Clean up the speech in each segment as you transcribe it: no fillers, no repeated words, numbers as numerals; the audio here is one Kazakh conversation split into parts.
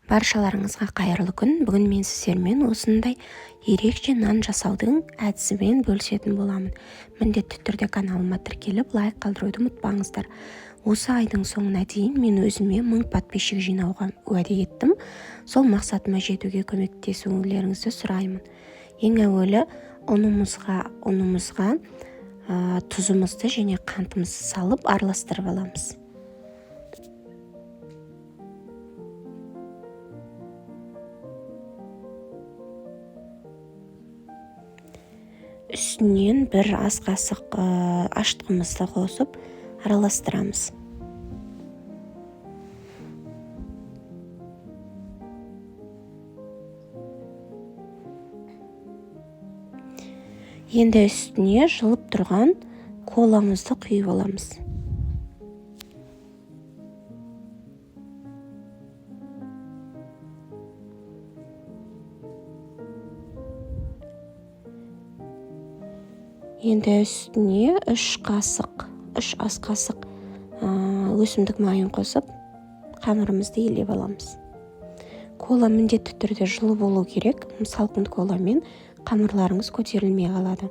Баршаларыңызға қайырлы күн. Бүгін мен сіздермен осындай ерекше нан жасаудың әдісімен бөлісетін боламын. Міндетті түрде каналыма тіркеліп, лайк қалдыруды ұмытпаңыздар. Осы айдың соңына дейін мен өзіме 1000 подписчик жинауға уәде еттім. Сол мақсатыма жетуге көмектесулеріңізді сұраймын. Ең әуелі ұнымызға тұзымызды және қантымызды салып араластырып аламыз. Үстінен бір ас қасық ашытқымызды қосып араластырамыз. Енді үстіне жылып тұрған коламызды құйып аламыз. Енді үстіне 3 ас қасық өсімдік майын қосып, қамырымызды елеп аламыз. Кола міндетті түрде жылы болу керек. Салқын коламен қамырларыңыз көтерілмей қалады.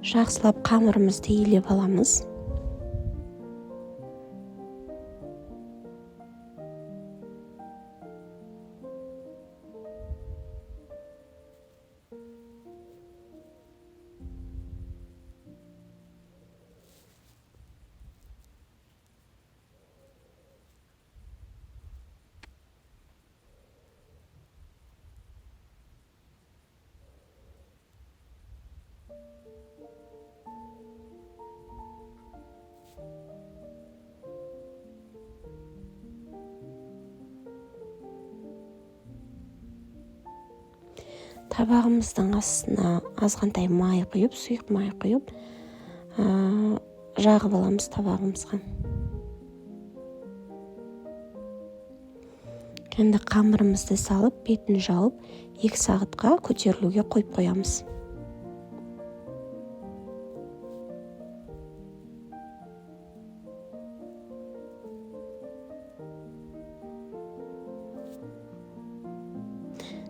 Жақсылап қамырымызды елеп аламыз. Табағымыздың астына азғантай май құйып, сұйық май құйып, жағып аламыз табағымызға. Енді қамырымызды салып, бетін жауып, 2 сағатқа көтерілуге қойып қоямыз.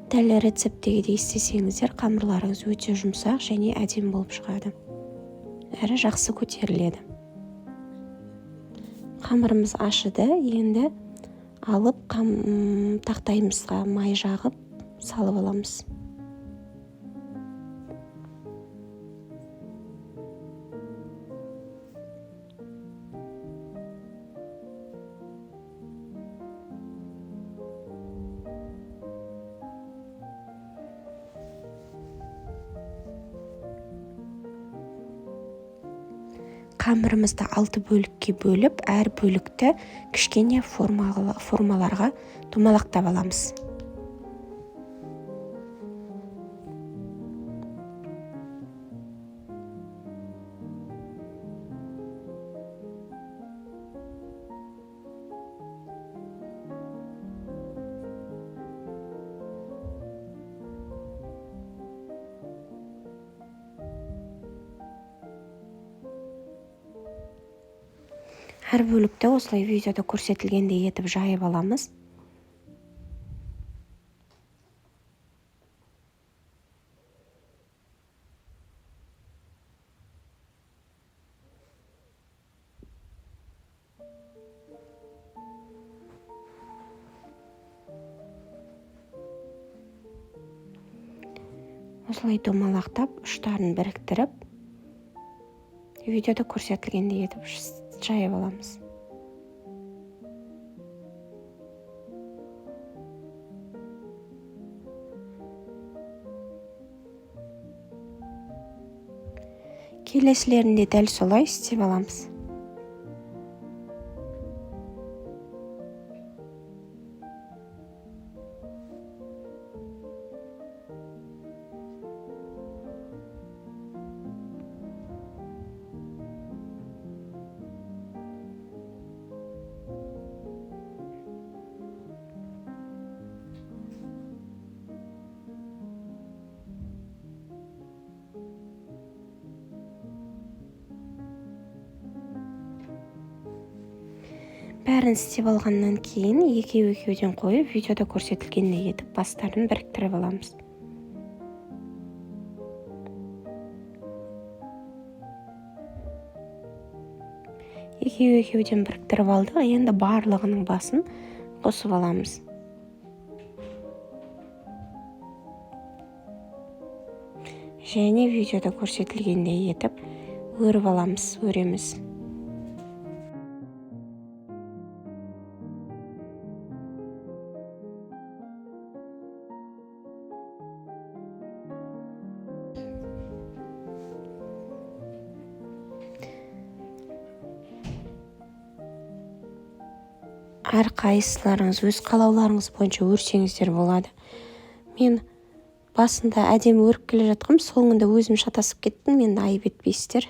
Дәл рецептегідей істесеңіздер, қамырларыңыз өте жұмсақ және әдемі болып шығады. Әрі жақсы көтеріледі. Қамырымыз ашыды. Енді алып тақтайымызға май жағып салып аламыз. Қамырымызды 6 бөлікке бөліп, әр бөлікті кішкене формаларға домалақтап аламыз. Әр бөлікті осылай видеода көрсетілгендей етіп жайып аламыз. Осылай домалақтап, ұштарын біріктіріп, видеода көрсетілгендей етіп жайып аламыз. Келесілерінде дәл солай істеп аламыз. бәрін істеп алғаннан кейін екеуден қойып видеода көрсетілгендей етіп бастарын біріктіріп аламыз. Екеуден біріктіріп алдық, енді барлығының басын қосып аламыз. Және видеода көрсетілгендей етіп өреміз. Әрқайсыларыңыз өз қалауларыңыз бойынша өрсеңіздер болады. Мен басында әдемі өріп келе жатқам, соңында өзім шатасып кеттім, мені айып етпейсіздер.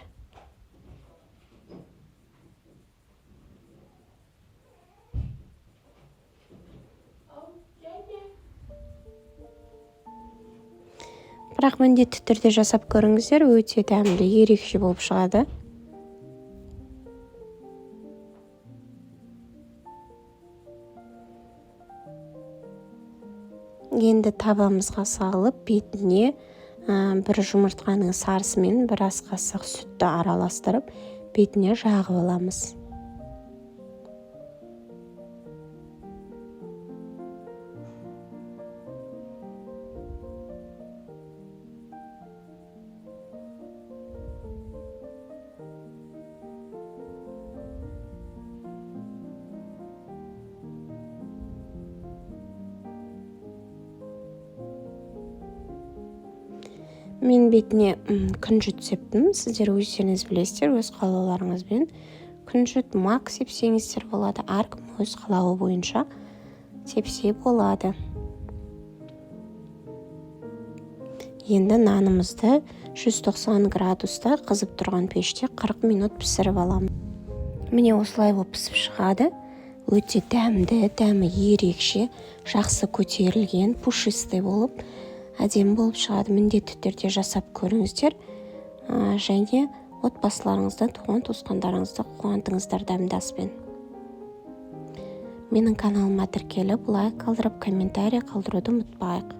Бірақ міндетті түрде жасап көріңіздер, өте дәмді, ерекше болып шығады. Енді табамызға салып, бетіне бір жұмыртқаның сарысымен бір ас қасық сүтті араластырып, бетіне жағып аламыз. Мен бетіне күнжіт септім. Сіздер өздеріңіз білесіздер, өз қалауларыңызбен күнжіт мак сепсеңіздер болады. Әркім өз қалауы бойынша сепсе болады. Енді нанымызды 190 градуста қызып тұрған пеште 40 минут пісіріп аламын. Міне осылай болып пісіп шығады. Өте дәмді, дәмі ерекше, жақсы көтерілген, пушистый болып, әдемі болып шығады. Міндетті түрде жасап көріңіздер. Және отбасыларыңызды, туған-туысқандарыңызды қуантыңыздар дәмді аспен. Менің каналыма тіркеліп, лайк қалдырып, комментарий қалдыруды ұмытпайық.